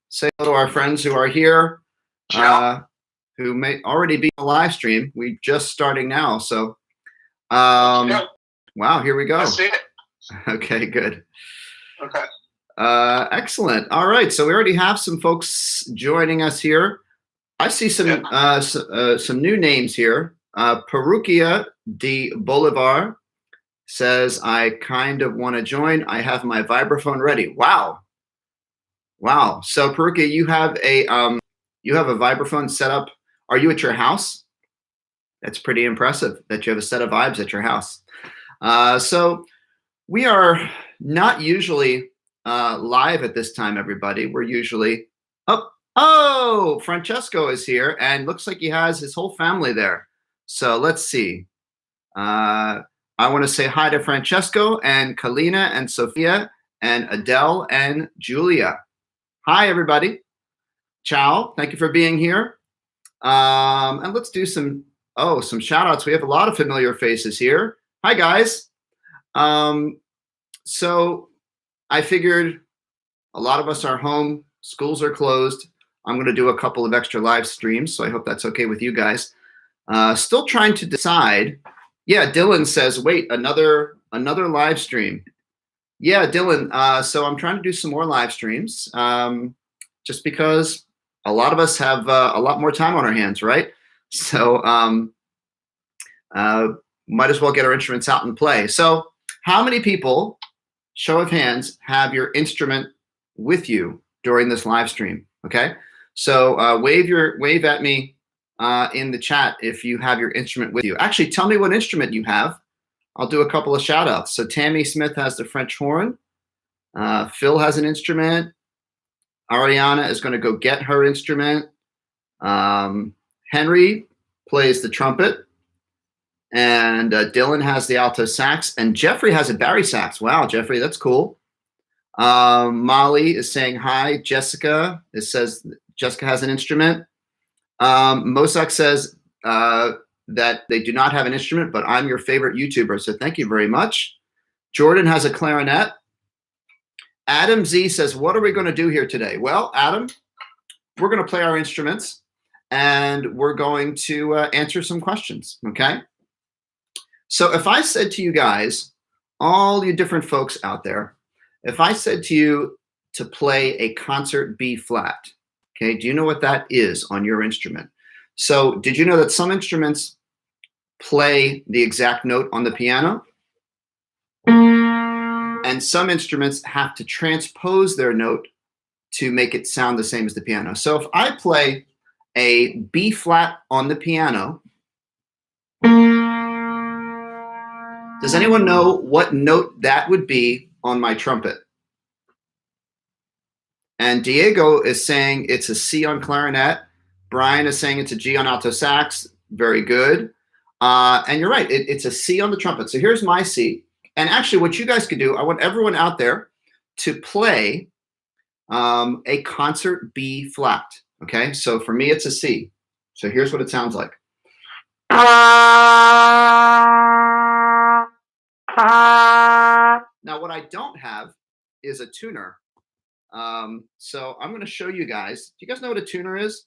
say hello to our friends who are here, who may already be on a live stream. We're just starting now, so wow, here we go. I see it. Okay, good. Okay. Excellent. All right, so we already have some folks joining us here. I see some new names here. Peruquia de Bolivar says, I kind of want to join. I have my vibraphone ready. Wow. Wow. So Peruquia, you have a vibraphone set up. Are you at your house? That's pretty impressive that you have a set of vibes at your house. So we are not usually live at this time, everybody. We're usually oh, Francesco is here and looks like he has his whole family there. So let's see. I want to say hi to Francesco and Kalina and Sophia and Adele and Julia. Hi, everybody. Ciao. Thank you for being here. And let's do some shout outs. We have a lot of familiar faces here. Hi, guys. So I figured a lot of us are home. Schools are closed. I'm going to do a couple of extra live streams, so I hope that's okay with you guys. Still trying to decide. Yeah, Dylan says, wait, another live stream. Yeah, Dylan. So I'm trying to do some more live streams, just because a lot of us have a lot more time on our hands, right? So might as well get our instruments out and play. So how many people, show of hands, have your instrument with you during this live stream? Okay, so wave at me in the chat if you have your instrument with you. Actually, tell me what instrument you have. I'll do a couple of shout outs. So Tammy Smith has the French horn. Phil has an instrument. Ariana is going to go get her instrument. Henry plays the trumpet. And Dylan has the alto sax. And Jeffrey has a bari sax. Wow, Jeffrey, that's cool. Molly is saying hi. Jessica says Jessica has an instrument. Mosak says that they do not have an instrument, but I'm your favorite YouTuber, so thank you very much. Jordan has a clarinet. Adam Z says, what are we going to do here today? Well, Adam, we're going to play our instruments, and we're going to answer some questions, okay? So if I said to you guys, all you different folks out there, if I said to you to play a concert B flat, okay, do you know what that is on your instrument? So did you know that some instruments play the exact note on the piano? And some instruments have to transpose their note to make it sound the same as the piano. So if I play a B flat on the piano, does anyone know what note that would be on my trumpet? And Diego is saying it's a C on clarinet. Brian is saying it's a G on alto sax. Very good. And you're right, it's a C on the trumpet. So here's my C. And actually what you guys could do, I want everyone out there to play a concert B flat. Okay, so for me, it's a C. So here's what it sounds like. Now, what I don't have is a tuner. So I'm going to show you guys. Do you guys know what a tuner is?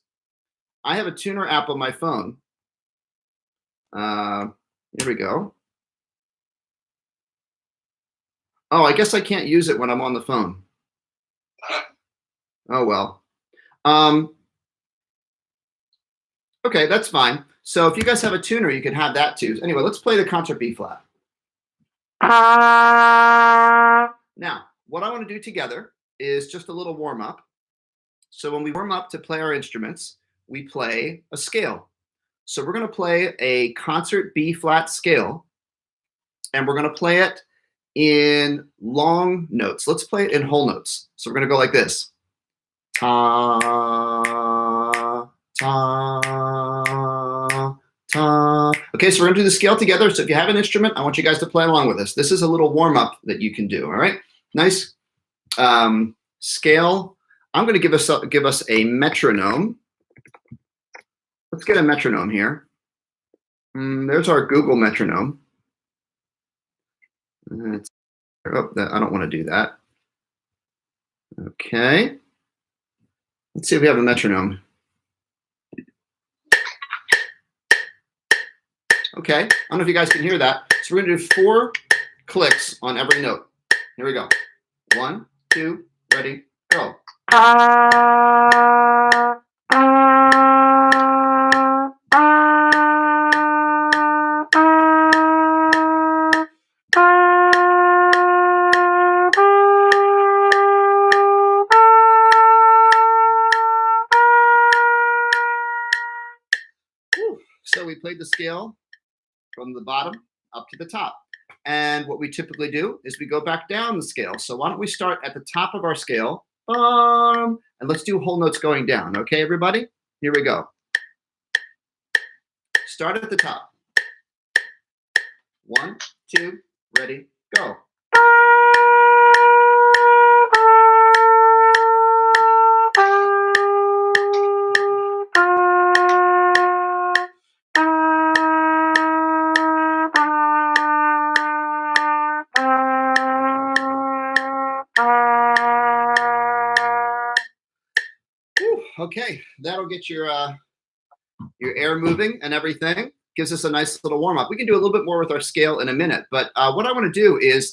I have a tuner app on my phone. Here we go. Oh, I guess I can't use it when I'm on the phone. Oh, well. Okay, that's fine. So if you guys have a tuner, you can have that too. Anyway, let's play the concert B flat. Now, what I want to do together is just a little warm up. So when we warm up to play our instruments, we play a scale. So we're going to play a concert B flat scale, and we're going to play it in long notes. Let's play it in whole notes. So we're going to go like this. Ta, ta, ta. Okay, so we're going to do the scale together. So if you have an instrument, I want you guys to play along with us. This is a little warm up that you can do. All right, nice scale. I'm going to give us a metronome. Let's get a metronome here. There's our Google metronome. I don't want to do that. Okay. Let's see if we have a metronome. Okay, I don't know if you guys can hear that. So we're gonna do 4 clicks on every note. Here we go. 1, 2, ready, go. So we played the scale from the bottom up to the top. And what we typically do is we go back down the scale. So why don't we start at the top of our scale, and let's do whole notes going down. Okay, everybody? Here we go. Start at the top. 1, 2, ready, go. Okay, that'll get your air moving and everything. Gives us a nice little warm up. We can do a little bit more with our scale in a minute, but what I want to do is,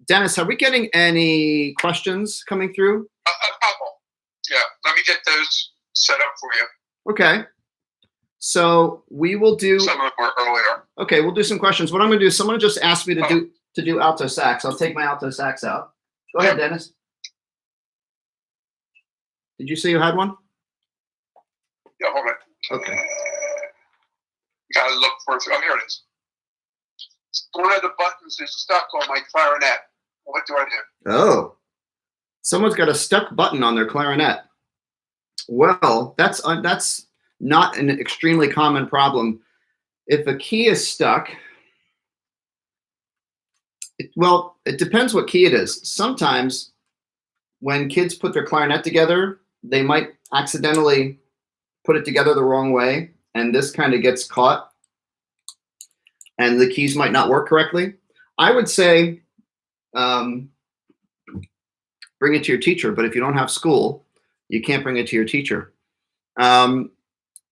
Dennis, are we getting any questions coming through? A couple. Yeah, let me get those set up for you. Okay. So we will do. Some of them were earlier. Okay, we'll do some questions. What I'm going to do is someone just asked me to do alto sax. I'll take my alto sax out. Go ahead, Dennis. Did you say you had one? Yeah, hold on. Okay. Gotta look for it. Oh, here it is. One of the buttons is stuck on my clarinet. What do I do? Oh, someone's got a stuck button on their clarinet. Well, that's not an extremely common problem. If a key is stuck, it depends what key it is. Sometimes when kids put their clarinet together, they might accidentally put it together the wrong way, and this kind of gets caught, and the keys might not work correctly. I would say bring it to your teacher, but if you don't have school, you can't bring it to your teacher.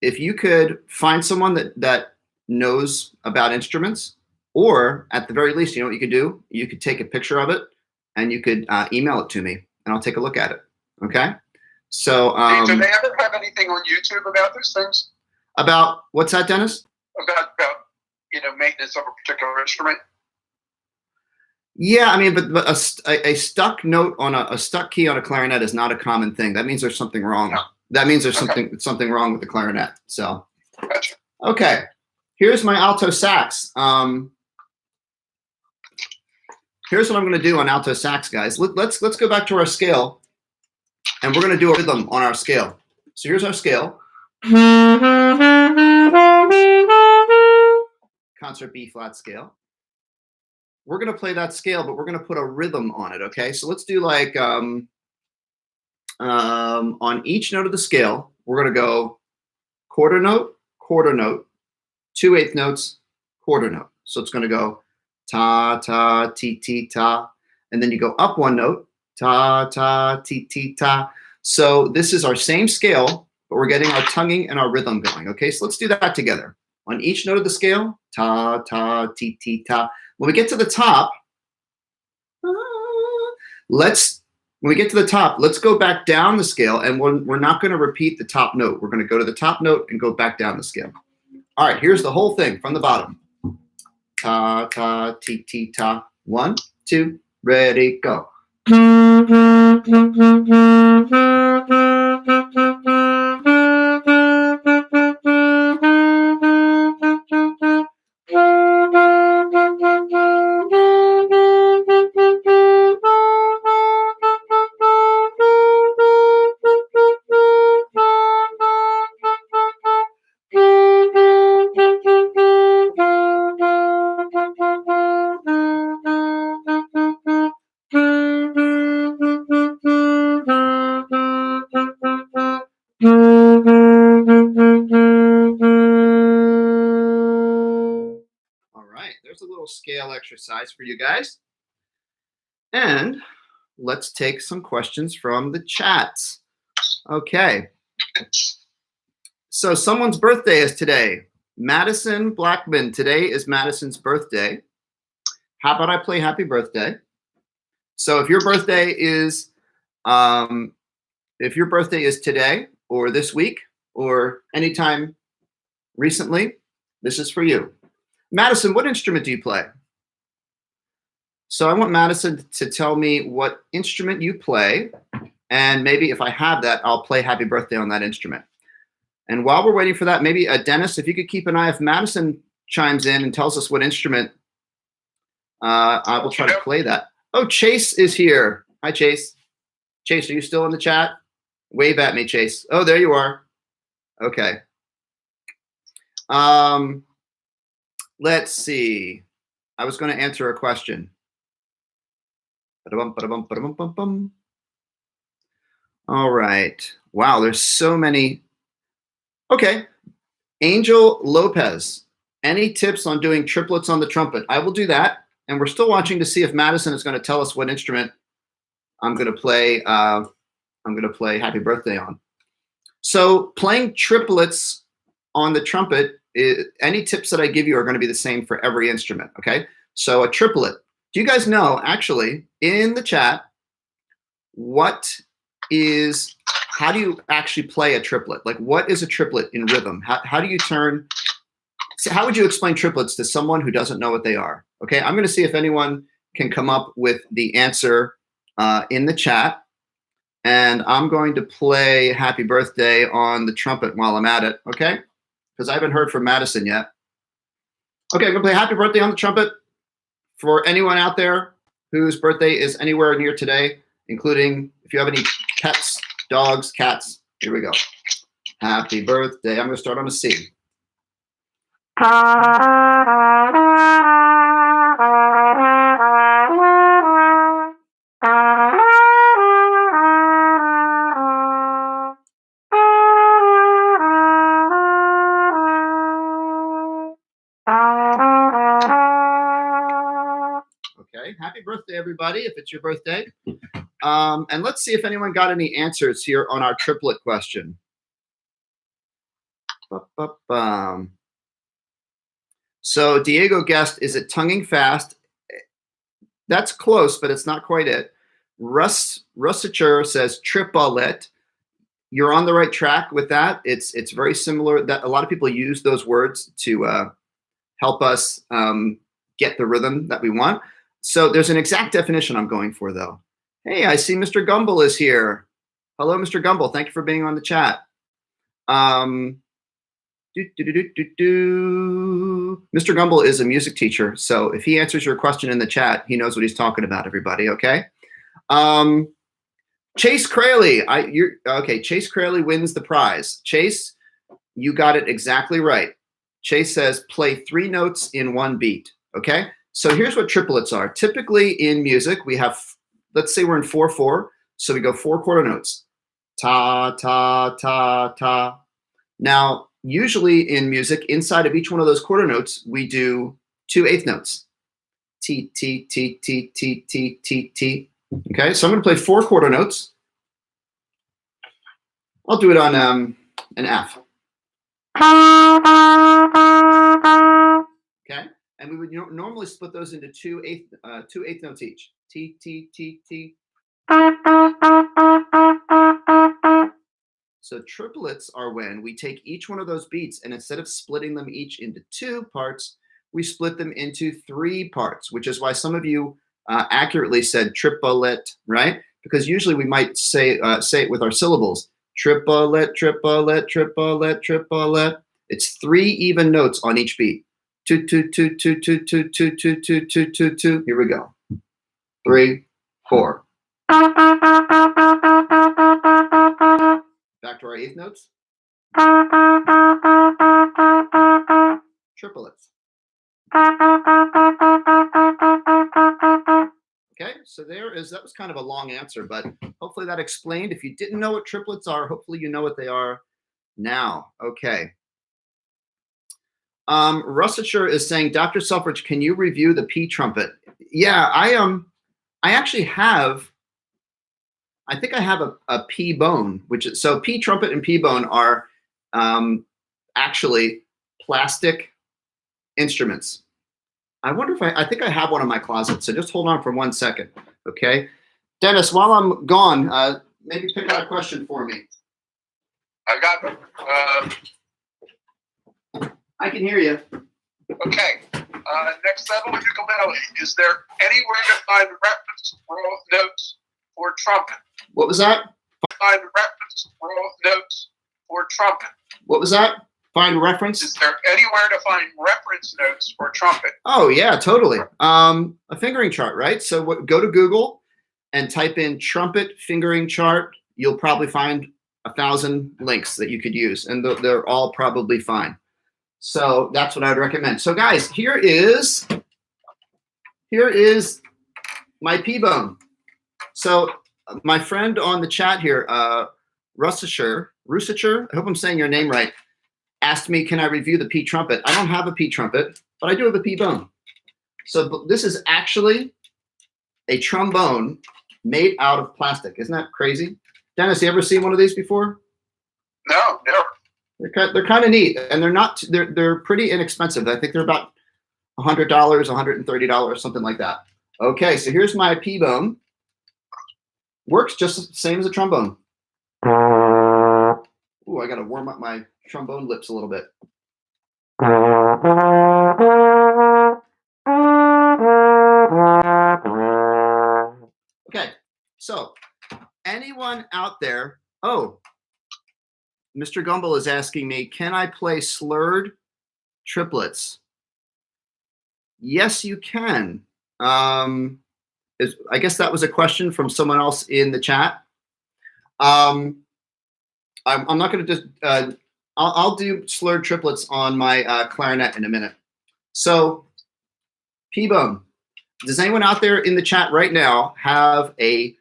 If you could find someone that knows about instruments, or at the very least, you know what you could do? You could take a picture of it and you could email it to me, and I'll take a look at it. Okay? So, do they ever have anything on YouTube about those things? About what's that, Dennis? About maintenance of a particular instrument. Yeah, I mean, but a stuck note on a stuck key on a clarinet is not a common thing. That means there's something wrong. No. That means there's something wrong with the clarinet. So, Gotcha. Okay, here's my alto sax. Here's what I'm going to do on alto sax, guys. Let's go back to our scale, and we're going to do a rhythm on our scale. So here's our scale. Concert B flat scale. We're going to play that scale, but we're going to put a rhythm on it, okay? So let's do like, on each note of the scale, we're going to go quarter note, 2/8 notes, quarter note. So it's going to go ta, ta, ti, ti, ta. And then you go up one note, ta, ta, ti, ti, ta. So this is our same scale, but we're getting our tonguing and our rhythm going, okay? So let's do that together. On each note of the scale, ta, ta, ti, ti, ta. When we get to the top, let's go back down the scale, and we're not going to repeat the top note. We're going to go to the top note and go back down the scale. All right, here's the whole thing from the bottom. Ta, ta, ti, ti, ta. 1, 2, ready, go. Scale exercise for you guys, and let's take some questions from the chats. Okay. So someone's birthday is today. Madison Blackman. Today is Madison's birthday. How about I play happy birthday? So if your birthday is today or this week or anytime recently, this is for you. Madison, what instrument do you play? So I want Madison to tell me what instrument you play, and maybe if I have that, I'll play happy birthday on that instrument. And while we're waiting for that, maybe Dennis, if you could keep an eye, if Madison chimes in and tells us what instrument, I will try to play that. Oh, Chase is here. Hi, Chase. Chase, are you still in the chat? Wave at me, Chase. Oh, there you are. Okay. Let's see. I was going to answer a question. All right. Wow, there's so many. Okay. Angel Lopez, any tips on doing triplets on the trumpet? I will do that. And we're still watching to see if Madison is going to tell us what instrument I'm going to play. I'm going to play Happy Birthday on. So playing triplets on the trumpet, any tips that I give you are going to be the same for every instrument. Okay. So a triplet. Do you guys know, actually, in the chat, how do you actually play a triplet? Like, what is a triplet in rhythm? How do you turn, how would you explain triplets to someone who doesn't know what they are? Okay, I'm going to see if anyone can come up with the answer in the chat. And I'm going to play Happy Birthday on the trumpet while I'm at it, okay? Because I haven't heard from Madison yet. Okay, I'm going to play Happy Birthday on the trumpet for anyone out there whose birthday is anywhere near today, including if you have any pets, dogs, cats. Here we go. Happy birthday. I'm going to start on a C. Okay, happy birthday, everybody, if it's your birthday. And let's see if anyone got any answers here on our triplet question. So Diego guessed, is it tonguing fast? That's close, but it's not quite it. Russicher says triplet. You're on the right track with that. It's very similar. That a lot of people use those words to help us get the rhythm that we want. So there's an exact definition I'm going for, though. Hey, I see Mr. Gumble is here. Hello, Mr. Gumble. Thank you for being on the chat. Mr. Gumble is a music teacher, so if he answers your question in the chat, he knows what he's talking about, everybody, okay? Chase Craley, Chase Craley wins the prize. Chase, you got it exactly right. Chase says play 3 notes in 1 beat, okay? So here's what triplets are. Typically in music, we have, let's say we're in 4/4, so we go 4 quarter notes. Ta, ta, ta, ta. Now, usually in music, inside of each one of those quarter notes, we do 2 1/8 notes. T, T, T, T, T, T, T, T. Okay, so I'm going to play 4 quarter notes. I'll do it on an F. Okay, and we would normally split those into 2 1/8 notes each. T, T, T, T. So triplets are when we take each one of those beats and instead of splitting them each into 2 parts, we split them into 3 parts, which is why some of you accurately said triplet, right? Because usually we might say it with our syllables. Triplet, triplet, triplet, triplet. It's 3 even notes on each beat. 2, 2, 2, 2, 2, 2, 2, 2, 2, 2, 2, 2. Here we go. 3, 4. Back to our 1/8 notes. Triplets. Okay, so that was kind of a long answer, but hopefully that explained. If you didn't know what triplets are, hopefully you know what they are now. Okay. Russicher is saying, Dr. Selfridge, can you review the P trumpet? Yeah, I actually have I think I have a P bone, which is, so P trumpet and P bone are actually plastic instruments. I wonder if I think I have one in my closet. So just hold on for 1 second, okay? Dennis, while I'm gone, maybe pick out a question for me. I got them. I can hear you. Okay. Next level ukulele. Is there anywhere to find reference notes for trumpet? What was that? Find reference notes for trumpet. What was that? Find reference? Is there anywhere to find reference notes for trumpet? Oh yeah, totally. A fingering chart, right? So go to Google and type in trumpet fingering chart. You'll probably find 1,000 links that you could use, and they're all probably fine. So that's what I would recommend. So guys, here is my P-bone. So my friend on the chat here, Rusicher, I hope I'm saying your name right, asked me, can I review the P trumpet? I don't have a P trumpet, but I do have a P bone. So this is actually a trombone made out of plastic. Isn't that crazy? Dennis, you ever seen one of these before? No, never. They're kind of neat, and they're pretty inexpensive. I think they're about $100, $130, something like that. Okay, so here's my P bone. Works just the same as a trombone. Ooh, I got to warm up my trombone lips a little bit. Okay, so anyone out there? Oh, Mr. Gumbel is asking me, can I play slurred triplets? Yes, you can. I guess that was a question from someone else in the chat. I'm not going to just, I'll do slurred triplets on my clarinet in a minute. So, P-bone. Does anyone out there in the chat right now have a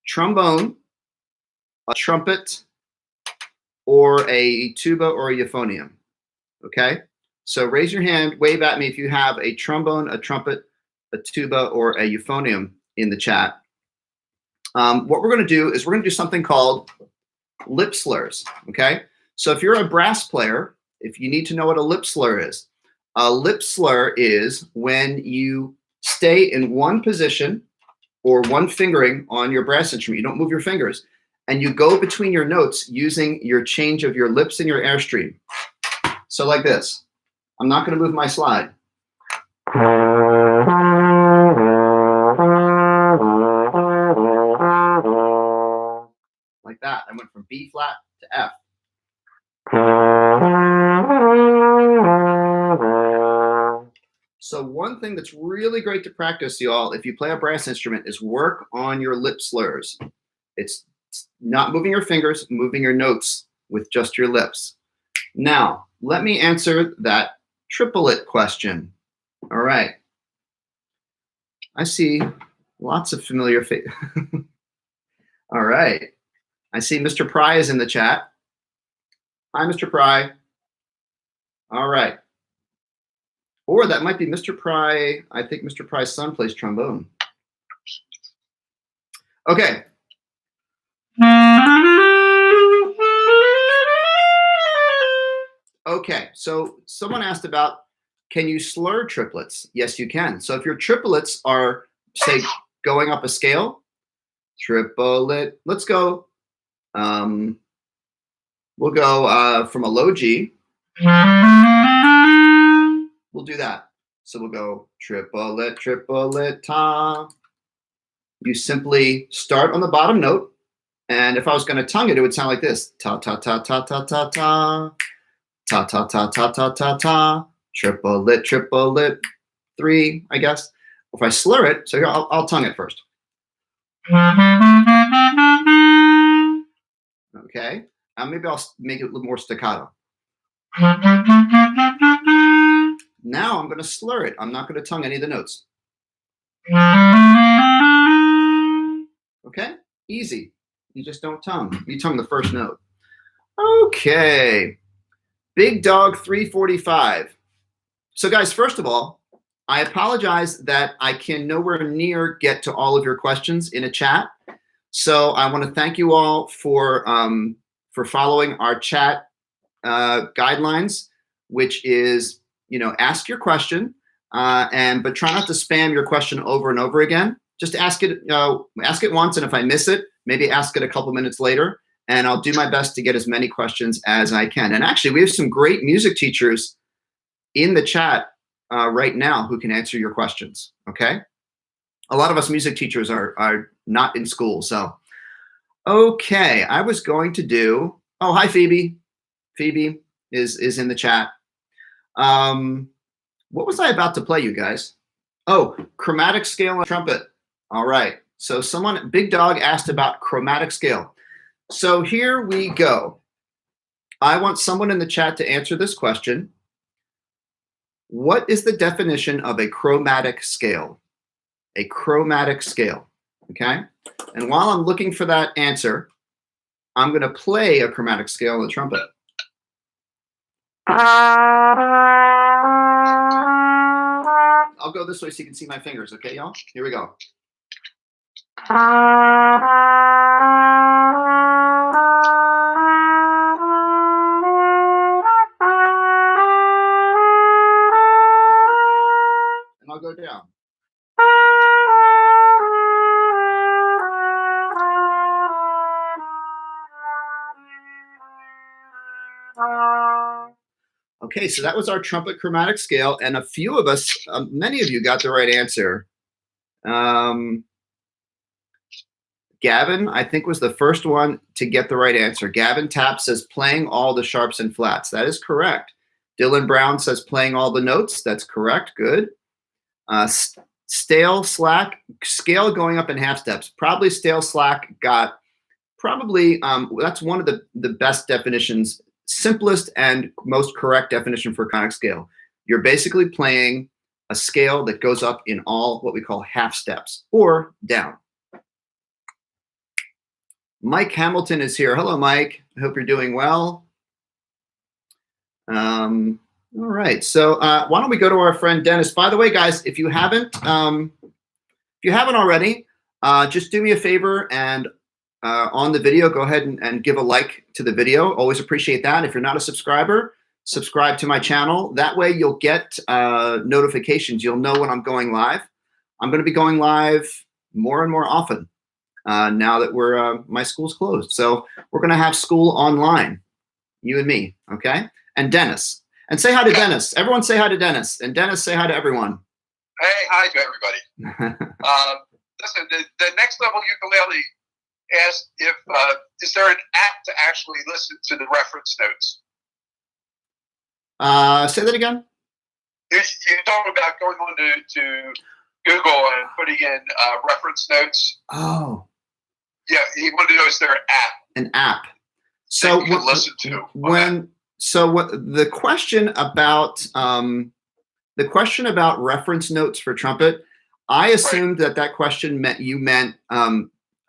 trombone, a trumpet, or a tuba or a euphonium? Okay, so raise your hand, wave at me if you have a trombone, a trumpet, a tuba, or a euphonium in the chat. What we're going to do is we're going to do something called lip slurs. Okay, so if you're a brass player, if you need to know what a lip slur is, a lip slur is when you stay in one position or one fingering on your brass instrument. You don't move your fingers, and you go between your notes using your change of your lips and your airstream. So like this. I'm not going to move my slide. Like that. I went from B flat to F. So one thing that's really great to practice, y'all, if you play a brass instrument, is work on your lip slurs. It's not moving your fingers, moving your notes with just your lips. Now, let me answer that triplet question. All right. I see lots of familiar faces. All right. I see Mr. Pry is in the chat. Hi, Mr. Pry. All right. Or that might be Mr. Pry. I think Mr. Pry's son plays trombone. Okay. Okay, so someone asked about, can you slur triplets? Yes, you can. So if your triplets are, say, going up a scale, triplet, let's go, we'll go from a low G. We'll do that. So we'll go triplet, triplet, ta. You simply start on the bottom note, and if I was going to tongue it, it would sound like this. Ta, ta, ta, ta, ta, ta, ta. Ta, ta, ta, ta, ta, ta, ta. Triplet, 3, I guess. If I slur it, so here, I'll tongue it first. Okay. Maybe I'll make it a little more staccato. Now I'm going to slur it. I'm not going to tongue any of the notes. Okay? Easy. You just don't tongue. You tongue the first note. Okay. Big Dog 345. So guys, first of all, I apologize that I can nowhere near get to all of your questions in a chat. So I want to thank you all for following our chat guidelines, which is, ask your question, but try not to spam your question over and over again. Just ask it once, and if I miss it, maybe ask it a couple minutes later, and I'll do my best to get as many questions as I can. And actually, we have some great music teachers in the chat right now who can answer your questions, okay? A lot of us music teachers are not in school, so. Okay, I was going to do, oh, hi, Phoebe. Phoebe is in the chat. What was I about to play, you guys? Oh, chromatic scale on trumpet. All right, so Big Dog asked about chromatic scale. So here we go. I want someone in the chat to answer this question. What is the definition of a chromatic scale? A chromatic scale, okay? And while I'm looking for that answer, I'm gonna play a chromatic scale on the trumpet. I'll go this way so you can see my fingers, okay, y'all? Here we go. And I'll go down. Okay, so that was our trumpet chromatic scale, and a few of us, many of you got the right answer. Gavin, I think, was the first one to get the right answer. Gavin Tapp says playing all the sharps and flats. That is correct. Dylan Brown says playing all the notes. That's correct. Good. Stale slack, scale going up in half steps. Probably stale slack got probably, that's one of the best definitions, simplest and most correct definition for chromatic scale. You're basically playing a scale that goes up in all what we call half steps or down. Mike Hamilton is here. Hello, Mike. I hope you're doing well. All right. So why don't we go to our friend Dennis? By the way, guys, if you haven't already, just do me a favor and on the video, go ahead and give a like to the video. Always appreciate that. If you're not a subscriber, subscribe to my channel. That way you'll get notifications. You'll know when I'm going live. I'm going to be going live more and more often now that my school's closed. So we're going to have school online, you and me, okay? And Dennis. And say hi to Dennis. Everyone say hi to Dennis. And Dennis, say hi to everyone. Hey, hi to everybody. Listen, the next level ukulele asked if is there an app to actually listen to the reference notes? Say that again. You're talking about going on to Google and putting in reference notes. Oh. Yeah, he wanted to know, is there an app? An app. So you can listen to what the question about reference notes for trumpet, I assumed that question meant you meant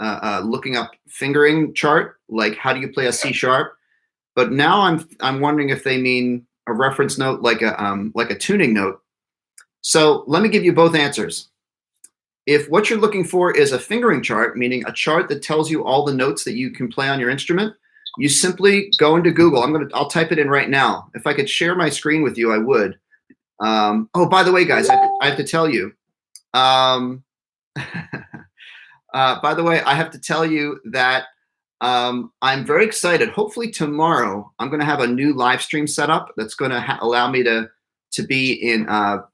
looking up fingering chart, like how do you play a C sharp? But now I'm wondering if they mean a reference note like a tuning note. So let me give you both answers. If what you're looking for is a fingering chart, meaning a chart that tells you all the notes that you can play on your instrument, you simply go into Google. I'll type it in right now. If I could share my screen with you, I would. Oh, by the way, guys, I have to tell you. By the way, I have to tell you that I'm very excited. Hopefully tomorrow, I'm going to have a new live stream set up that's going to allow me to be in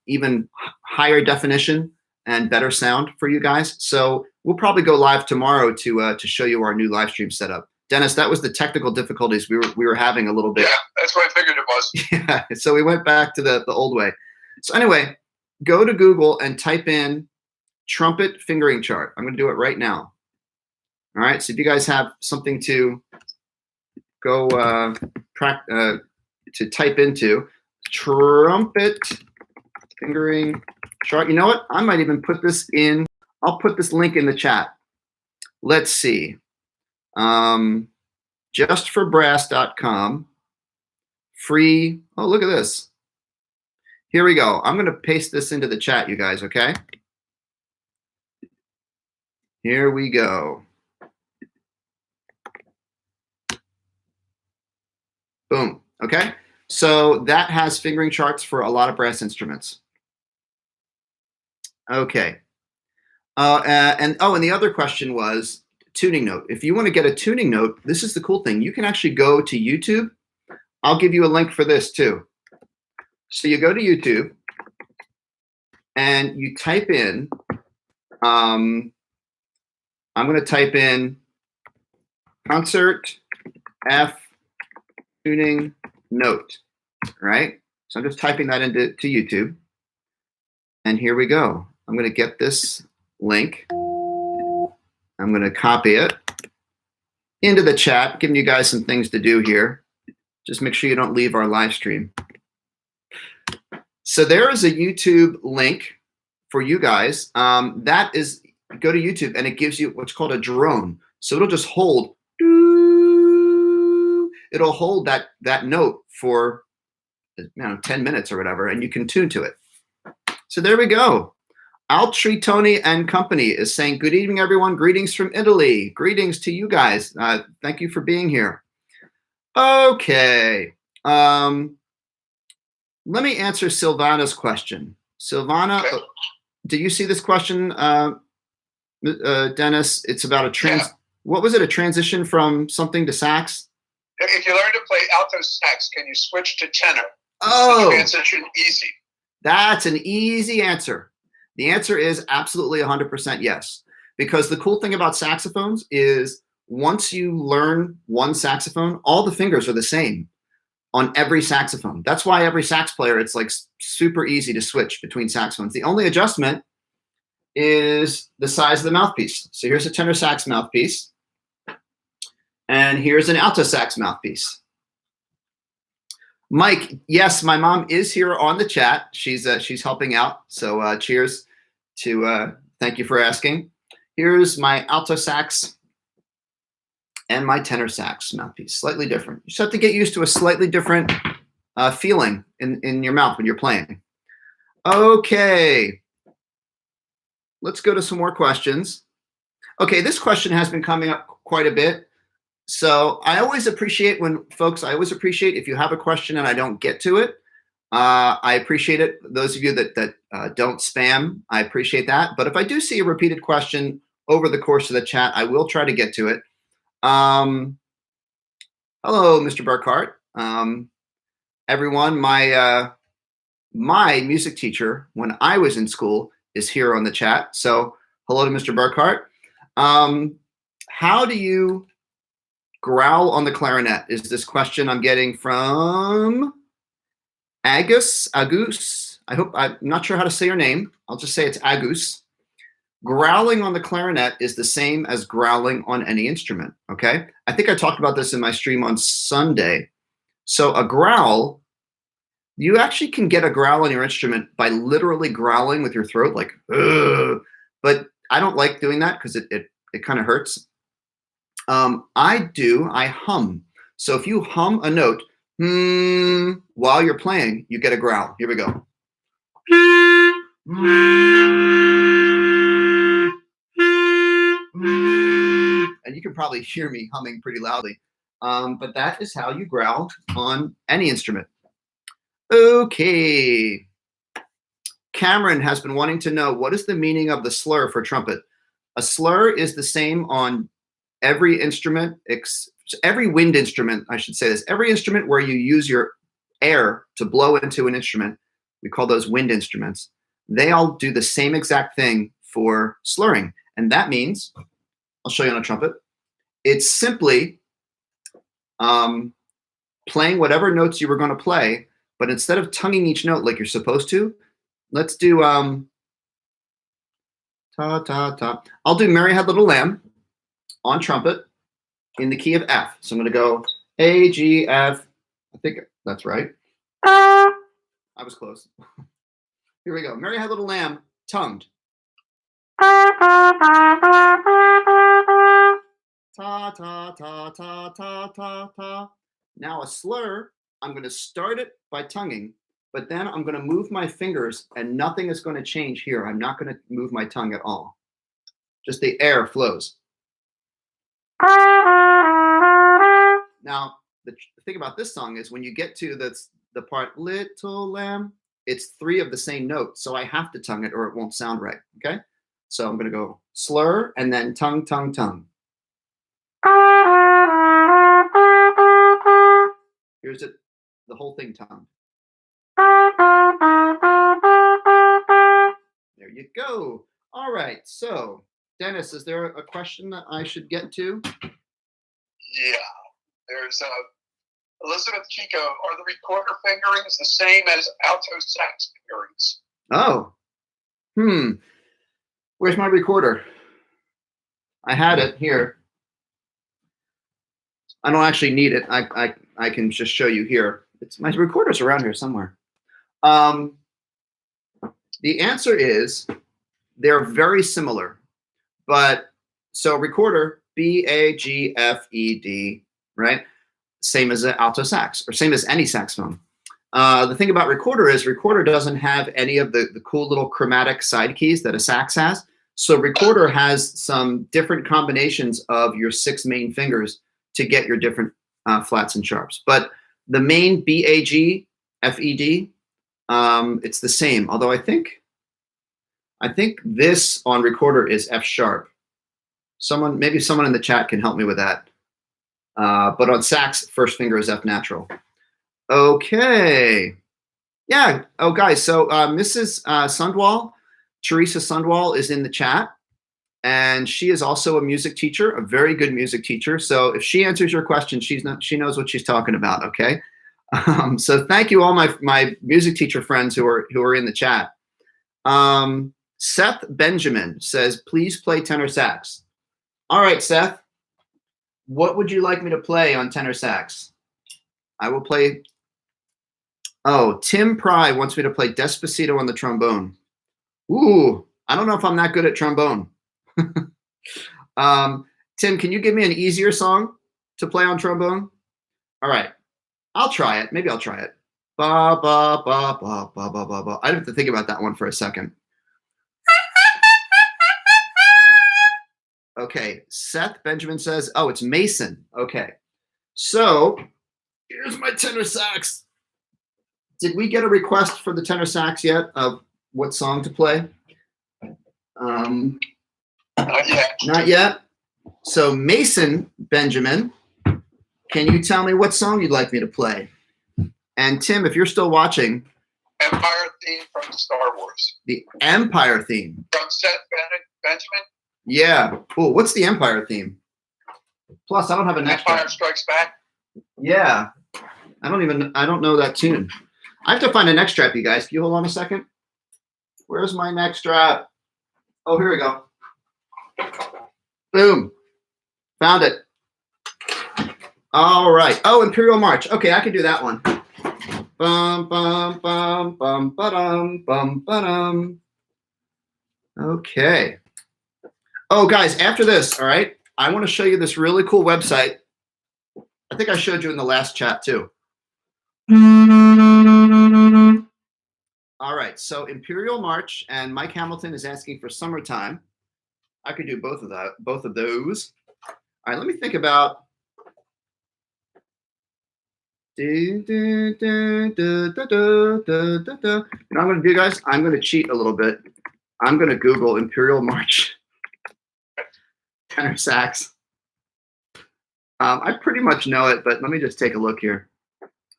even higher definition and better sound for you guys. So we'll probably go live tomorrow to show you our new live stream setup. Dennis, that was the technical difficulties we were having a little bit. Yeah, that's what I figured it was. Yeah, so we went back to the old way. So anyway, go to Google and type in trumpet fingering chart. I'm going to do it right now. All right, so if you guys have something to go to type into, trumpet fingering chart. You know what? I might even put this in. I'll put this link in the chat. Let's see. Justforbrass.com. Free. Oh, look at this. Here we go. I'm going to paste this into the chat, you guys, okay? Here we go. Okay, so that has fingering charts for a lot of brass instruments. Okay, and the other question was tuning note. If you want to get a tuning note, this is the cool thing. You can actually go to YouTube. I'll give you a link for this too. So you go to YouTube and you type in, I'm going to type in concert F tuning note, right? So I'm just typing that into YouTube. And here we go. I'm going to get this link. I'm going to copy it into the chat, giving you guys some things to do here. Just make sure you don't leave our live stream. So there is a YouTube link for you guys. That is, go to YouTube and it gives you what's called a drone. So it'll just hold, it'll hold that note for 10 minutes or whatever, and you can tune to it. So there we go. Altri Tony and Company is saying, good evening, everyone. Greetings from Italy. Greetings to you guys. Thank you for being here. Okay. Let me answer Silvana's question. Silvana, okay. Do you see this question, Dennis? It's about what was it, a transition from something to sax? If you learn to play alto sax, can you switch to tenor? Oh. Is the transition easy? That's an easy answer. The answer is absolutely 100% yes. Because the cool thing about saxophones is once you learn one saxophone, all the fingers are the same on every saxophone. That's why every sax player, it's like super easy to switch between saxophones. The only adjustment is the size of the mouthpiece. So here's a tenor sax mouthpiece. And here's an alto sax mouthpiece. Mike, yes, my mom is here on the chat. She's helping out. So cheers to, thank you for asking. Here's my alto sax and my tenor sax mouthpiece, slightly different. You just have to get used to a slightly different feeling in your mouth when you're playing. Okay, let's go to some more questions. Okay, this question has been coming up quite a bit. So I always appreciate if you have a question and I don't get to it. I appreciate it. Those of you that don't spam, I appreciate that. But if I do see a repeated question over the course of the chat, I will try to get to it. Hello, Mr. Burkhart. Everyone, my music teacher when I was in school is here on the chat. So hello to Mr. Burkhart. How do you growl on the clarinet is this question I'm getting from Agus. I'm not sure how to say your name. I'll just say it's Agus. Growling on the clarinet is the same as growling on any instrument, okay? I think I talked about this in my stream on Sunday. So a growl, you actually can get a growl on your instrument by literally growling with your throat, like, ugh. But I don't like doing that because it kind of hurts. I hum. So if you hum a note while you're playing, you get a growl. Here we go. And you can probably hear me humming pretty loudly. But that is how you growl on any instrument. Okay. Cameron has been wanting to know, what is the meaning of the slur for trumpet? A slur is the same on every instrument, every wind instrument, I should say this, every instrument where you use your air to blow into an instrument, we call those wind instruments. They all do the same exact thing for slurring. And that means, I'll show you on a trumpet, it's simply playing whatever notes you were going to play, but instead of tonguing each note like you're supposed to, let's do ta, ta, ta. I'll do Mary Had Little Lamb on trumpet in the key of F. So I'm going to go A, G, F. I think that's right. I was close. Here we go. Mary Had Little Lamb, tongued. Ta, ta, ta, ta, ta, ta, ta. Now a slur, I'm going to start it by tonguing, but then I'm going to move my fingers and nothing is going to change here. I'm not going to move my tongue at all. Just the air flows. Now, the thing about this song is when you get to the part little lamb, it's 3 of the same note. So I have to tongue it or it won't sound right. Okay. So I'm going to go slur and then tongue, tongue, tongue. Here's it, the whole thing tongued. There you go. All right. So, Dennis, is there a question that I should get to? Yeah. There's Elizabeth Chico. Are the recorder fingerings the same as alto sax fingerings? Oh. Where's my recorder? I had it here. I don't actually need it. I can just show you here. It's my recorder's around here somewhere. The answer is they're very similar, but so recorder B-A-G-F-E-D, right? Same as an alto sax or same as any saxophone. The thing about recorder is recorder doesn't have any of the cool little chromatic side keys that a sax has. So recorder has some different combinations of your 6 main fingers to get your different flats and sharps. But the main B-A-G-F-E-D, it's the same. Although I think this on recorder is F sharp. Maybe someone in the chat can help me with that. But on sax, first finger is F natural. Okay. Yeah. Oh, guys. So Mrs. Sundwall, Teresa Sundwall, is in the chat. And she is also a music teacher, a very good music teacher. So if she answers your question, she knows what she's talking about. Okay. So thank you, all my music teacher friends who are in the chat. Seth Benjamin says, please play tenor sax. All right, Seth. What would you like me to play on tenor sax? I will play. Oh, Tim Pry wants me to play Despacito on the trombone. Ooh, I don't know if I'm that good at trombone. Tim, can you give me an easier song to play on trombone? All right, I'll try it. Maybe I'll try it. Ba ba ba ba ba ba ba ba. I'd have to think about that one for a second. Okay, Seth Benjamin says, oh, it's Mason. Okay, so here's my tenor sax. Did we get a request for the tenor sax yet of what song to play? Not yet. Not yet. So Mason Benjamin, can you tell me what song you'd like me to play? And Tim, if you're still watching, Empire theme from Star Wars. the Empire theme. From Seth Benjamin. Yeah. Cool. What's the Empire theme? Plus, I don't have a neck Empire strap. Strikes Back. Yeah. I don't know that tune. I have to find a neck strap, you guys. Can you hold on a second? Where's my neck strap? Oh, here we go. Boom. Found it. All right. Oh, Imperial March. Okay, I can do that one. Bum, bum, bum, bum, ba-dum, bum, ba-dum. Okay. Oh, guys, after this, all right, I want to show you this really cool website. I think I showed you in the last chat, too. All right, so Imperial March, and Mike Hamilton is asking for Summertime. I could do both of those. All right, let me think about. You know what I'm going to do, guys? I'm going to cheat a little bit. I'm going to Google Imperial March tenor sax. I pretty much know it, but let me just take a look here.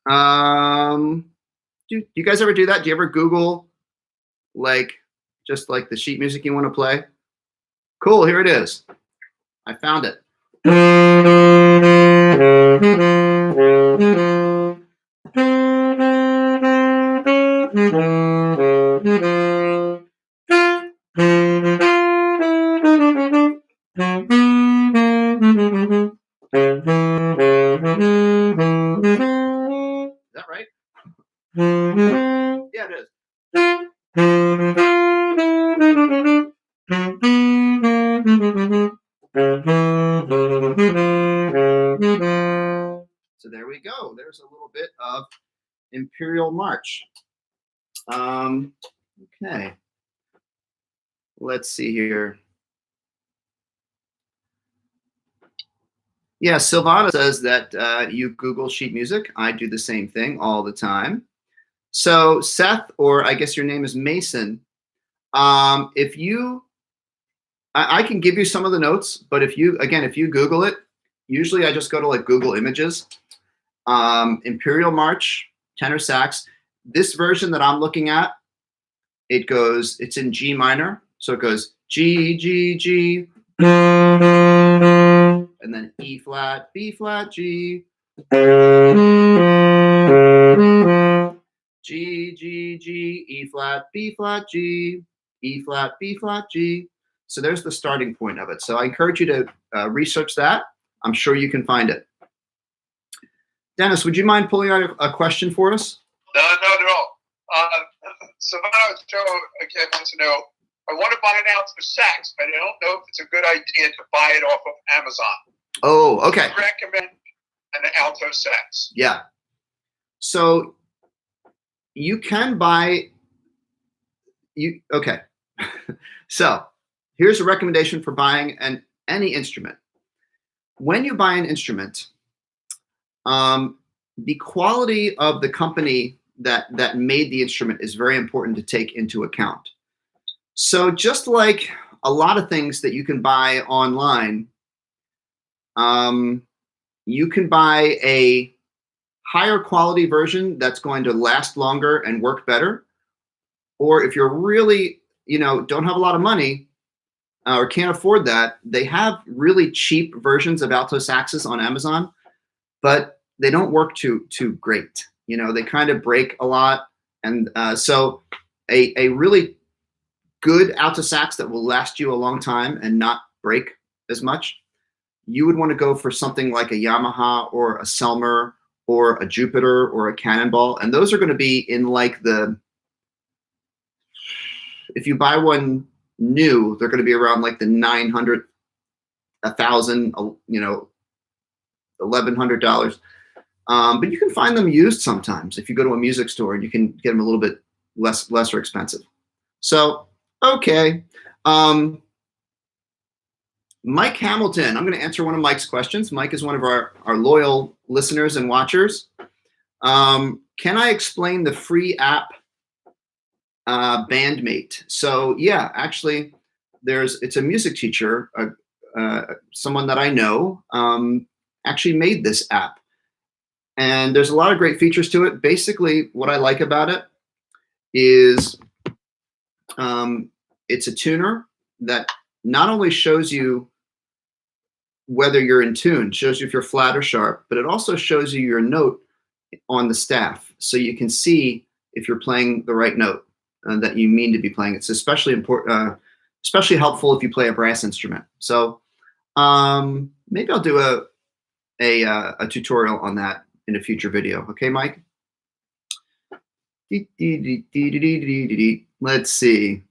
Do you guys ever do that? Do you ever Google just like the sheet music you want to play? Cool, here it is. I found it. Is that right? Yeah, it is. So there we go. There's a little bit of Imperial March. Okay. Let's see here. Yeah, Silvana says that you Google sheet music. I do the same thing all the time. So Seth, or I guess your name is Mason, if you, I can give you some of the notes, but if you, again, if you Google it, usually I just go to like Google Images, Imperial March, tenor sax. This version that I'm looking at, it's in G minor. So it goes G, G, G, and then E flat, B flat, G, G, G, G, E flat, B flat, G, E flat, B flat, G. So there's the starting point of it. So I encourage you to research that. I'm sure you can find it. Dennis, would you mind pulling out a question for us? No, not at all. Savannah Joe again wants to know, I want to buy an alto sax, but I don't know if it's a good idea to buy it off of Amazon. Oh, okay. Do you recommend an alto sax? Yeah. So you can buy, okay. So here's a recommendation for buying any instrument. When you buy an instrument, the quality of the company that made the instrument is very important to take into account. So just like a lot of things that you can buy online, you can buy a higher quality version that's going to last longer and work better. Or if you're really, don't have a lot of money or can't afford that, they have really cheap versions of alto saxes on Amazon, but they don't work too great. They kind of break a lot. And so a really good alto sax that will last you a long time and not break as much, you would want to go for something like a Yamaha or a Selmer or a Jupiter or a Cannonball. And those are going to be in like if you buy one new, they're going to be around like the $900, $1,000, $1,100. But you can find them used sometimes if you go to a music store, and you can get them a little bit lesser expensive. So, okay. Mike Hamilton, I'm going to answer one of Mike's questions. Mike is one of our loyal listeners and watchers. Can I explain the free app Bandmate? So yeah, actually, it's a music teacher, someone that I know, actually made this app. And there's a lot of great features to it. Basically, what I like about it is it's a tuner that not only shows you whether you're in tune, shows you if you're flat or sharp, but it also shows you your note on the staff. So you can see if you're playing the right note that you mean to be playing. It's especially important, especially helpful if you play a brass instrument. So maybe I'll do a tutorial on that in a future video. Okay, Mike? Let's see.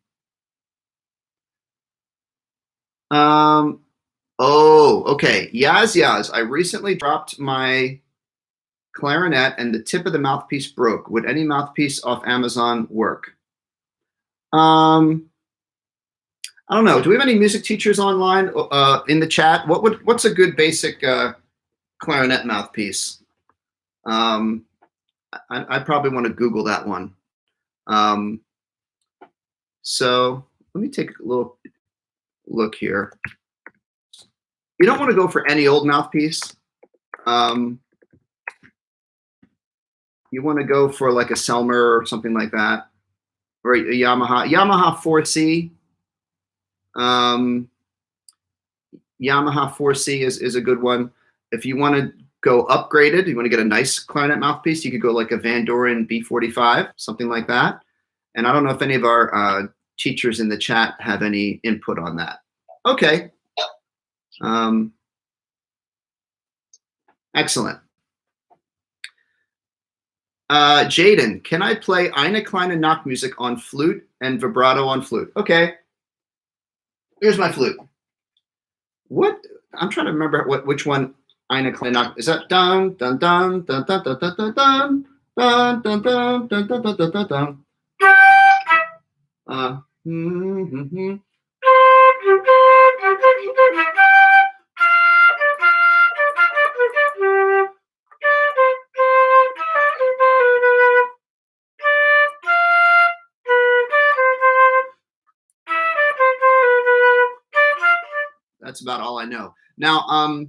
Oh, okay. Yaz. I recently dropped my clarinet and the tip of the mouthpiece broke. Would any mouthpiece off Amazon work? I don't know. Do we have any music teachers online in the chat? What's a good basic clarinet mouthpiece? I probably want to Google that one. So let me take a little look here. You don't want to go for any old mouthpiece. You want to go for like a Selmer or something like that, or a Yamaha 4C. Yamaha 4C is a good one. If you want to go upgraded, you want to get a nice clarinet mouthpiece, you could go like a Van Doren B45, something like that. And I don't know if any of our teachers in the chat have any input on that. Okay. Excellent. Jaden, can I play Eine kleine Nachtmusik on flute and vibrato on flute? Okay. Here's my flute. What? I'm trying to remember which one. Eine kleine Nacht. Is that dun dun dun dun dun dun dun dun dun dun dun dun dun dun dun dun dun. That's about all I know. Now,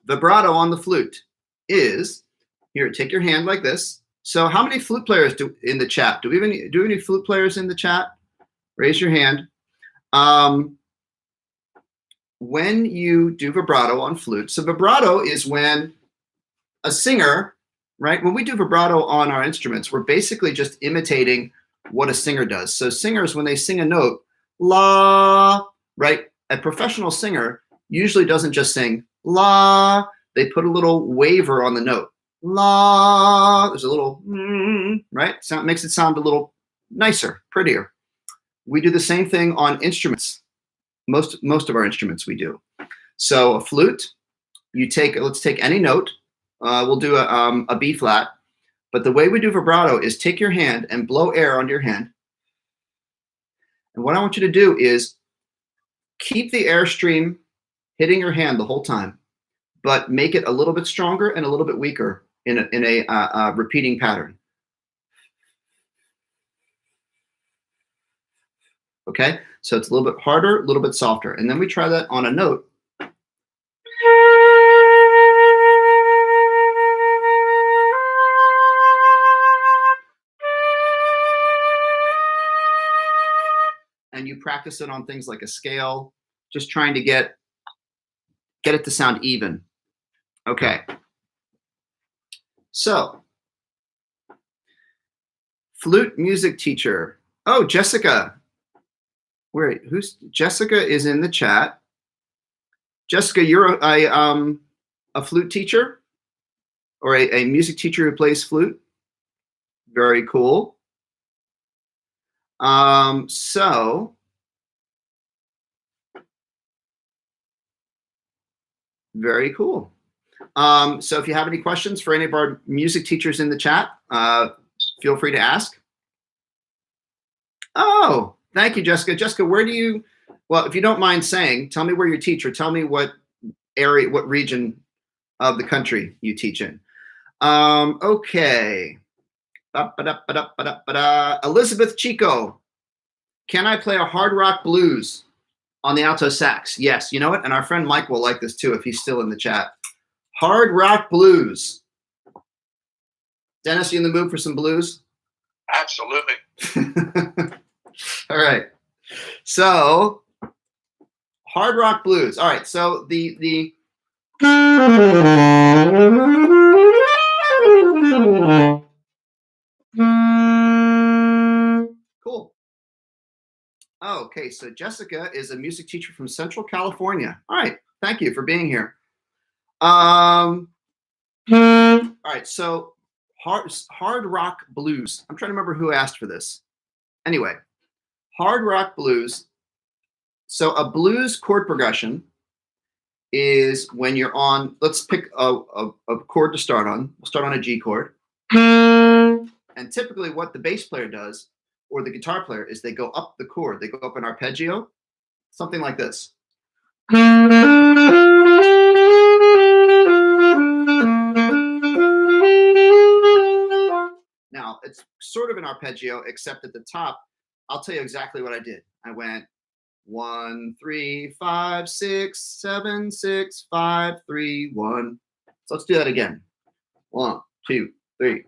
vibrato on the flute is, here, take your hand like this. So how many flute players in the chat? Do we have any flute players in the chat? Raise your hand. When you do vibrato on flute, so vibrato is when a singer, right? When we do vibrato on our instruments, we're basically just imitating what a singer does. So singers, when they sing a note, la, right? A professional singer usually doesn't just sing la, they put a little waver on the note. La, there's a little, right? Sound makes it sound a little nicer, prettier. We do the same thing on instruments. Most of our instruments we do. So a flute, let's take any note. We'll do a B flat. But the way we do vibrato is take your hand and blow air onto your hand. And what I want you to do is keep the airstream hitting your hand the whole time, but make it a little bit stronger and a little bit weaker in a repeating pattern. Okay, so it's a little bit harder, a little bit softer. And then we try that on a note. And you practice it on things like a scale, just trying to get it to sound even. Okay. So, flute music teacher. Oh, Jessica. Wait, Jessica is in the chat. Jessica, you're a flute teacher or a music teacher who plays flute. Very cool. So very cool. So if you have any questions for any of our music teachers in the chat, feel free to ask. Oh, thank you, Jessica. Jessica, where do you, well, if you don't mind saying, tell me where you teach, or tell me what area, what region of the country you teach in. Okay. Elizabeth Chico, can I play a hard rock blues on the alto sax? Yes, you know what? And our friend Mike will like this too if he's still in the chat. Hard rock blues. Dennis, you in the mood for some blues? Absolutely. All right. So, hard rock blues. All right. So the cool. Oh, okay. So Jessica is a music teacher from Central California. All right. Thank you for being here. All right. So hard rock blues. I'm trying to remember who asked for this. Anyway, hard rock blues. So a blues chord progression is when you're on, let's pick a chord to start on. We'll start on a G chord. And typically what the bass player does, or the guitar player, is they go up the chord. They go up an arpeggio, something like this. Now, it's sort of an arpeggio, except at the top, I'll tell you exactly what I did. I went 1, 3, 5, 6, 7, 6, 5, 3, 1. So let's do that again. 1, 2, 3.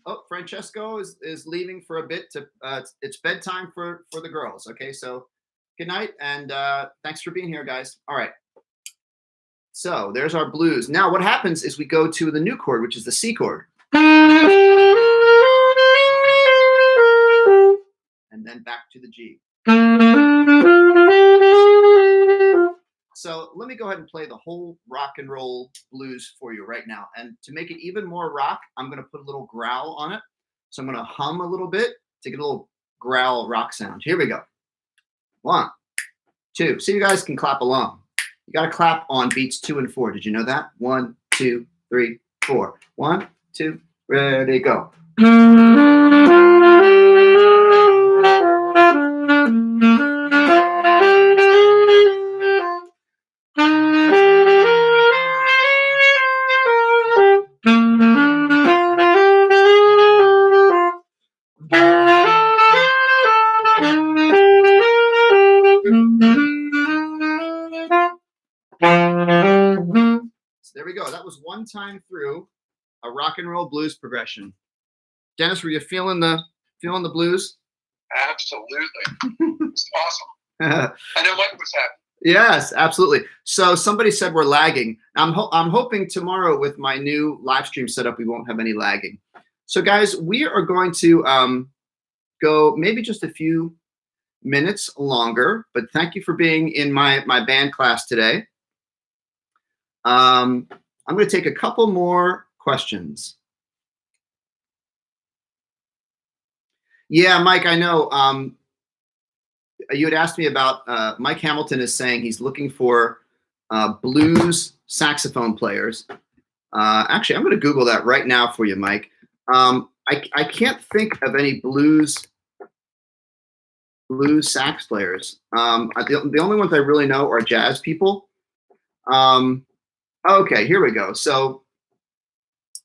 Oh, Francesco is leaving for a bit to it's bedtime for the girls. Okay, so good night and thanks for being here, guys. All right. So there's our blues. Now what happens is we go to the new chord, which is the C chord. And then back to the G. So let me go ahead and play the whole rock and roll blues for you right now. And to make it even more rock, I'm going to put a little growl on it. So I'm going to hum a little bit to get a little growl rock sound. Here we go. 1, 2. So you guys can clap along. You got to clap on beats 2 and 4. Did you know that? 1, 2, 3, 4. 1, 2, ready, go. There we go. That was one time through a rock and roll blues progression. Dennis, were you feeling the blues? Absolutely. It's awesome. I know Mike was happy. Yes, absolutely. So somebody said we're lagging. I'm hoping tomorrow with my new live stream setup, we won't have any lagging. So guys, we are going to go maybe just a few minutes longer, but thank you for being in my band class today. I'm going to take a couple more questions. Yeah, Mike, I know. You had asked me about Mike Hamilton is saying he's looking for blues saxophone players. Actually, I'm going to Google that right now for you, Mike. I can't think of any blues sax players. The only ones I really know are jazz people. Okay, here we go. So,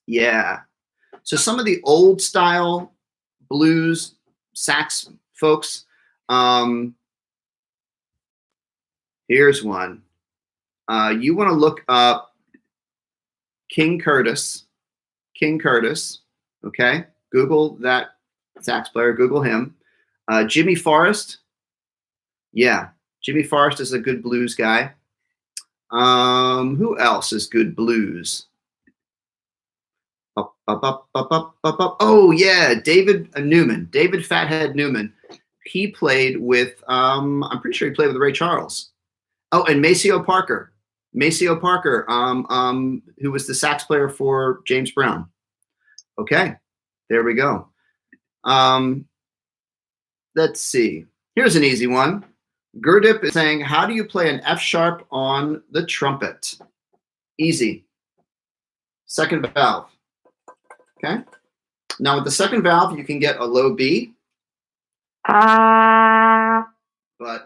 yeah. So some of the old style blues sax folks. Here's one. You want to look up King Curtis. King Curtis. Okay. Google that sax player. Google him. Jimmy Forrest. Yeah. Jimmy Forrest is a good blues guy. Who else is good blues? Oh yeah, David Newman. David Fathead Newman. He played with I'm pretty sure he played with Ray Charles. Oh, and Maceo Parker. Maceo Parker, who was the sax player for James Brown. Okay, there we go. Let's see. Here's an easy one. Gurdip is saying, how do you play an F sharp on the trumpet? Easy. Second valve. Okay. Now with the second valve, you can get a low B. But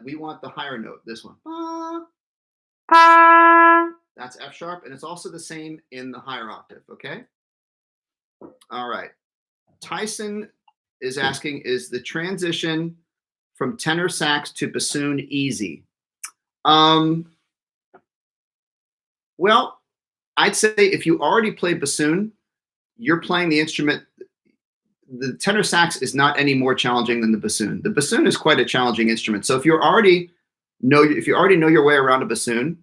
we want the higher note, this one. That's F sharp, and it's also the same in the higher octave, okay? All right. Tyson is asking, is the transition from tenor sax to bassoon easy? Well, I'd say if you already play bassoon, you're playing the instrument. The tenor sax is not any more challenging than the bassoon. The bassoon is quite a challenging instrument. So if you already know your way around a bassoon,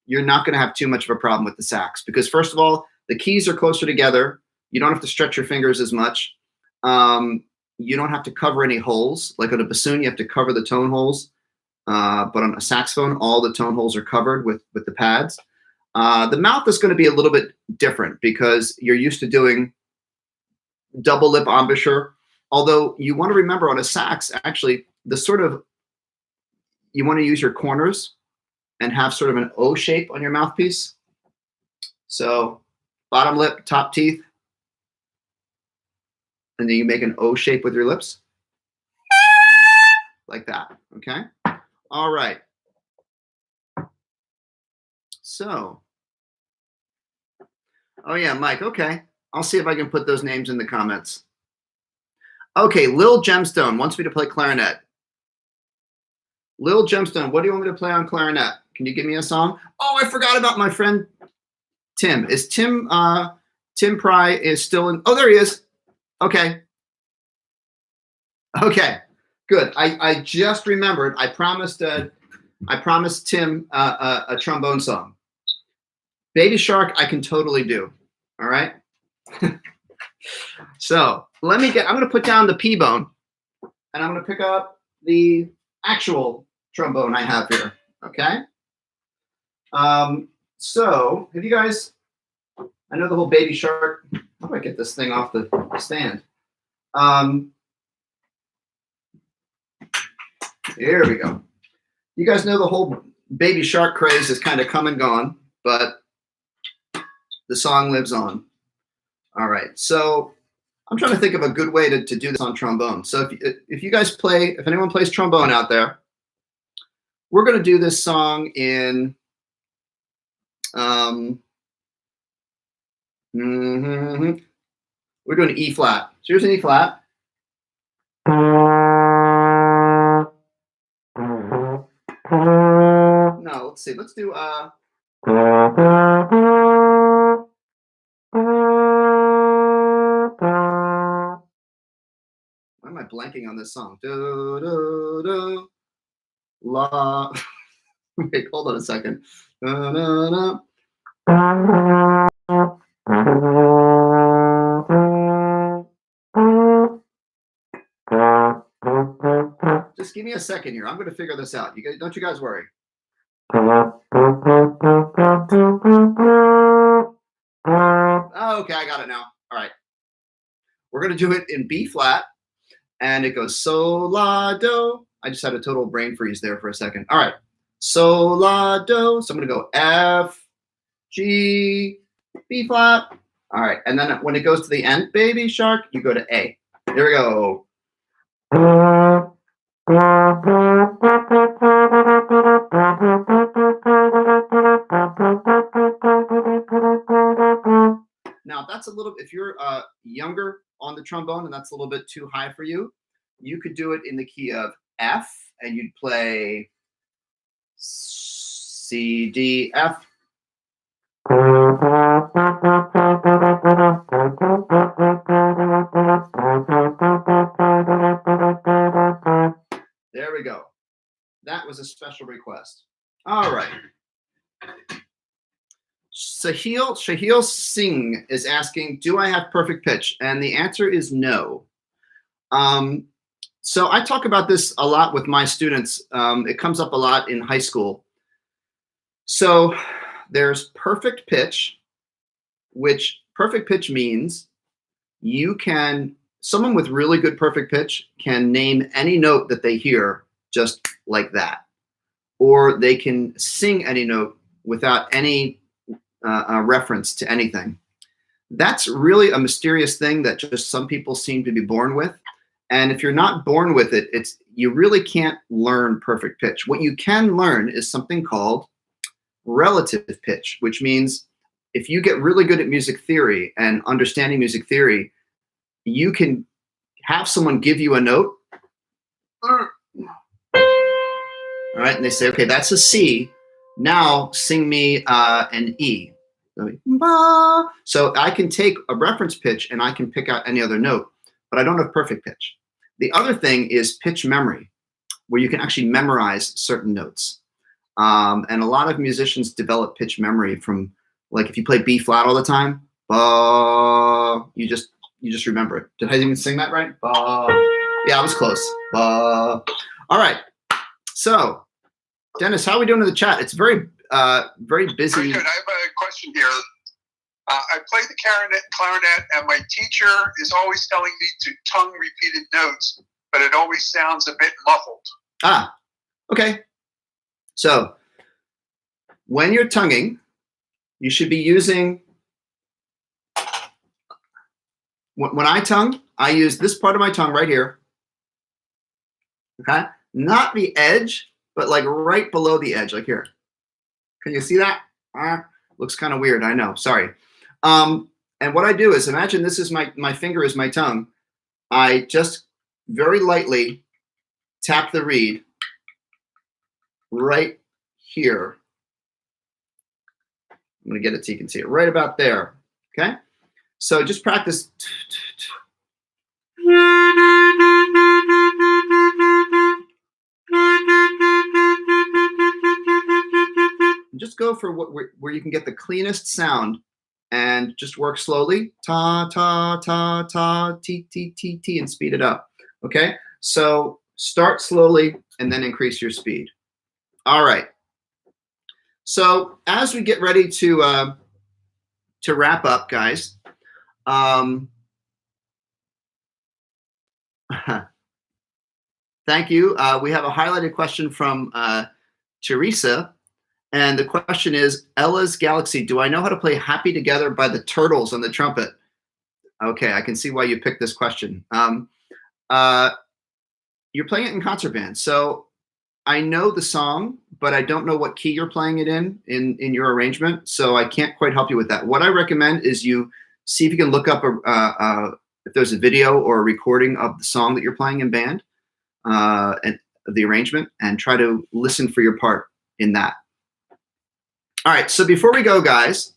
you're not going to have too much of a problem with the sax, because first of all, the keys are closer together. You don't have to stretch your fingers as much. You don't have to cover any holes. Like on a bassoon, you have to cover the tone holes. But on a saxophone, all the tone holes are covered with the pads. The mouth is going to be a little bit different because you're used to doing double lip embouchure. Although you want to remember on a sax, actually, you want to use your corners and have sort of an O shape on your mouthpiece. So bottom lip, top teeth, and then you make an O shape with your lips. Like that, okay? All right. So, oh yeah, Mike, okay. I'll see if I can put those names in the comments. Okay, Lil Gemstone wants me to play clarinet. Lil Gemstone, what do you want me to play on clarinet? Can you give me a song? Oh, I forgot about my friend Tim. Is Tim Pry is still in? Oh, there he is. Okay. Okay, good. I just remembered. I promised Tim a trombone song. Baby Shark, I can totally do. All right. So I'm going to put down the P bone, and I'm going to pick up the actual trombone I have here. Okay. So have you guys? I know the whole Baby Shark. How do I get this thing off the stand? Here we go. You guys know the whole Baby Shark craze has kind of come and gone, but the song lives on. All right. So I'm trying to think of a good way to do this on trombone. So if you guys play, if anyone plays trombone out there, we're going to do this song in we're doing E flat. So here's an E flat. No, let's see. Let's do blanking on this song. Do, do, do, la. Wait, hold on a second. Da, da, da. Just give me a second here. I'm going to figure this out. You guys, don't you guys worry. Okay, I got it now. All right. We're going to do it in B flat, and it goes sol, la, do. I just had a total brain freeze there for a second. All right. Sol, la, do. So I'm going to go F, G, B flat. All right. And then when it goes to the end, baby shark, you go to A. There we go. Now, that's a little, if you're younger on the trombone and that's a little bit too high for you, you could do it in the key of F, and you'd play C, D, F. There we go. That was a special request. All right. Shahil Singh is asking, do I have perfect pitch? And the answer is no. So I talk about this a lot with my students. It comes up a lot in high school. So there's perfect pitch, which perfect pitch means someone with really good perfect pitch can name any note that they hear just like that. Or they can sing any note without any reference to anything. That's really a mysterious thing that just some people seem to be born with. And if you're not born with it, you really can't learn perfect pitch. What you can learn is something called relative pitch, which means if you get really good at music theory and understanding music theory, you can have someone give you a note. All right, and they say, okay, that's a C. Now sing me an E. So I can take a reference pitch and I can pick out any other note, but I don't have perfect pitch. The other thing is pitch memory, where you can actually memorize certain notes. And a lot of musicians develop pitch memory from, like, if you play B flat all the time, you just remember it. Did I even sing that right? Yeah, I was close. All right. So, Dennis, how are we doing in the chat? It's very busy. Very good. I have a question here. I play the clarinet, and my teacher is always telling me to tongue repeated notes, but it always sounds a bit muffled. Ah, okay. So, when you're tonguing, you should be using, when I tongue, I use this part of my tongue right here. Okay? Not the edge, but like right below the edge, like here. Can you see that? Looks kind of weird, I know, sorry. And what I do is, imagine this is my finger is my tongue. I just very lightly tap the reed right here. I'm going to get it so you can see it right about there. Okay? So just practice. Just go for where you can get the cleanest sound, and just work slowly. Ta, ta, ta, ta, ti, ti, ti, ti, and speed it up. Okay? So start slowly and then increase your speed. All right. So as we get ready to wrap up, guys, thank you. We have a highlighted question from Teresa, and the question is, Ella's Galaxy, do I know how to play Happy Together by the Turtles on the trumpet? Okay, I can see why you picked this question. You're playing it in concert band, so I know the song, but I don't know what key you're playing it in your arrangement, so I can't quite help you with that. What I recommend is you see if you can look up if there's a video or a recording of the song that you're playing in band, and the arrangement, and try to listen for your part in that. All right, so before we go, guys,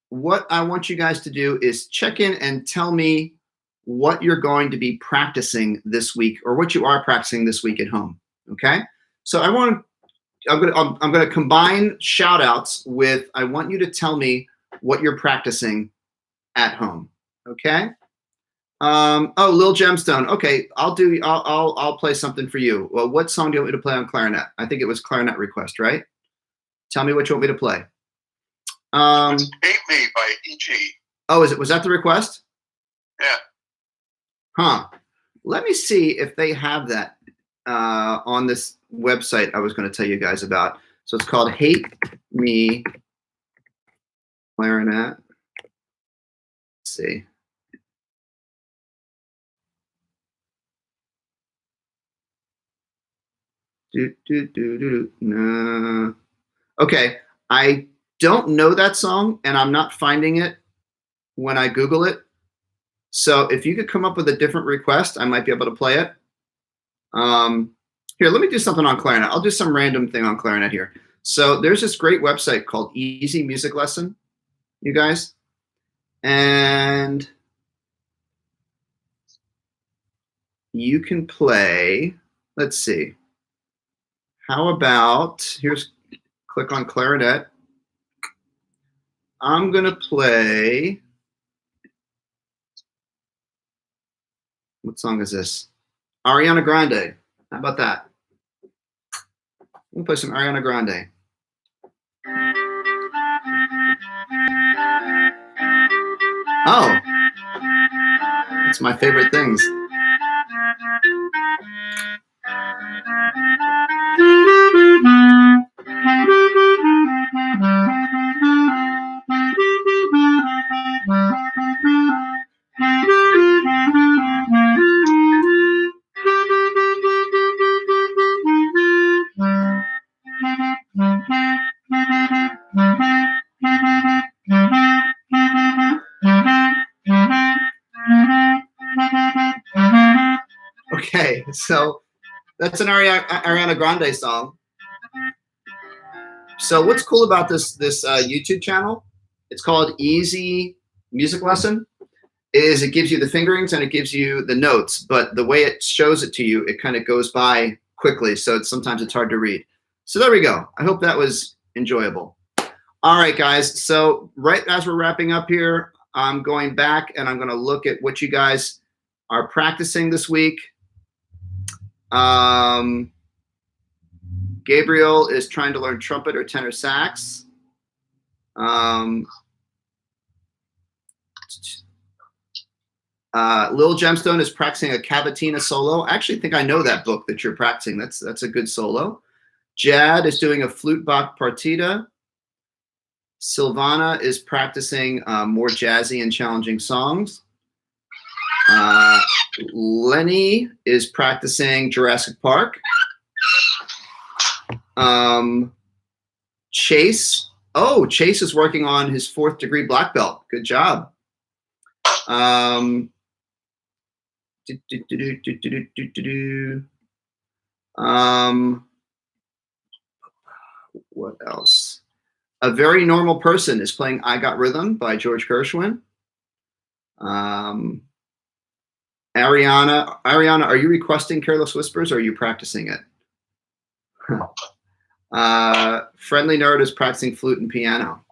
what I want you guys to do is check in and tell me what you're going to be practicing this week, or what you are practicing this week at home. Okay, so I'm gonna combine shout outs with, I want you to tell me what you're practicing at home. Okay. Oh, Lil Gemstone. Okay, I'll play something for you. Well, what song do you want me to play on clarinet? I think it was clarinet request, right? Tell me what you want me to play. It's Beat Me by E.G. Oh, was that the request? Yeah. Huh. Let me see if they have that on this website I was going to tell you guys about. So it's called Hate Me Clarinet. Let's see. No. Okay, I don't know that song, and I'm not finding it when I Google it. So if you could come up with a different request, I might be able to play it. Here, let me do something on clarinet. I'll do some random thing on clarinet here. So there's this great website called Easy Music Lesson, you guys. And you can play, let's see. How about, click on clarinet. I'm going to play, what song is this? Ariana Grande. How about that? We'll play some Ariana Grande. Oh, it's my favorite things. Okay, so that's an Ariana Grande song. So what's cool about this YouTube channel? It's called Easy Music Lesson. Is it gives you the fingerings and it gives you the notes, but the way it shows it to you, it kind of goes by quickly, so sometimes it's hard to read. So there we go. I hope that was enjoyable. All right, guys. So right as we're wrapping up here, I'm going back and I'm going to look at what you guys are practicing this week. Gabriel is trying to learn trumpet or tenor sax. Lil Gemstone is practicing a cavatina solo. I actually think I know that book that you're practicing. That's a good solo. Jad is doing a flute Bach partita. Silvana is practicing more jazzy and challenging songs. Lenny is practicing Jurassic Park. Chase. Oh, Chase is working on his 4th degree black belt. Good job. What else? A Very Normal Person is playing I Got Rhythm by George Gershwin. Ariana, are you requesting Careless Whispers or are you practicing it? Friendly Nerd is practicing flute and piano.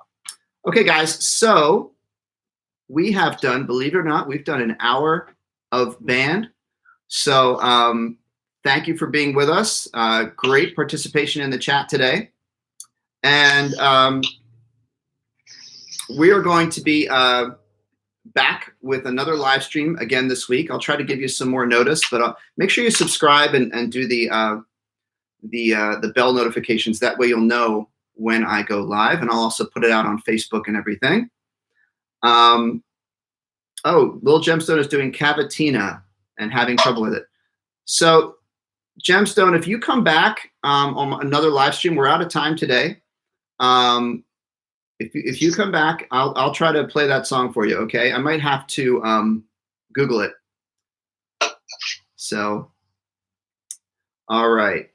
Okay, guys, so we have done, believe it or not, we've done an hour of band. So thank you for being with us. Great participation in the chat today. And we are going to be back with another live stream again this week. I'll try to give you some more notice, but make sure you subscribe and do the bell notifications. That way you'll know when I go live, and I'll also put it out on Facebook and everything. Oh, Lil Gemstone is doing cavatina and having trouble with it. So Gemstone, if you come back on another live stream, we're out of time today. If you come back, I'll try to play that song for you. Okay, I might have to Google it. So, all right,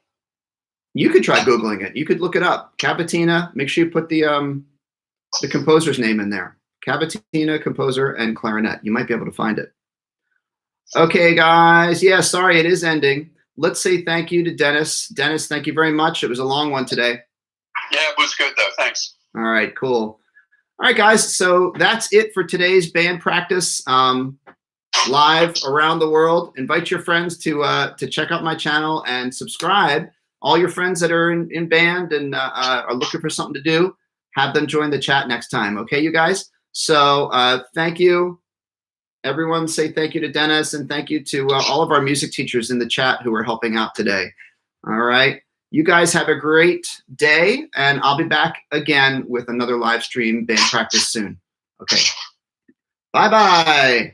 you could try Googling it. You could look it up. Cavatina. Make sure you put the composer's name in there. Cavatina, composer, and clarinet. You might be able to find it. Okay, guys. Yeah, sorry, it is ending. Let's say thank you to Dennis. Dennis, thank you very much. It was a long one today. Yeah, it was good though. Thanks. All right, cool. All right, guys. So that's it for today's band practice live around the world. Invite your friends to check out my channel and subscribe. All your friends that are in band and are looking for something to do, have them join the chat next time. Okay, you guys? So thank you. Everyone say thank you to Dennis, and thank you to all of our music teachers in the chat who are helping out today. All right. You guys have a great day, and I'll be back again with another live stream band practice soon. Okay. Bye-bye.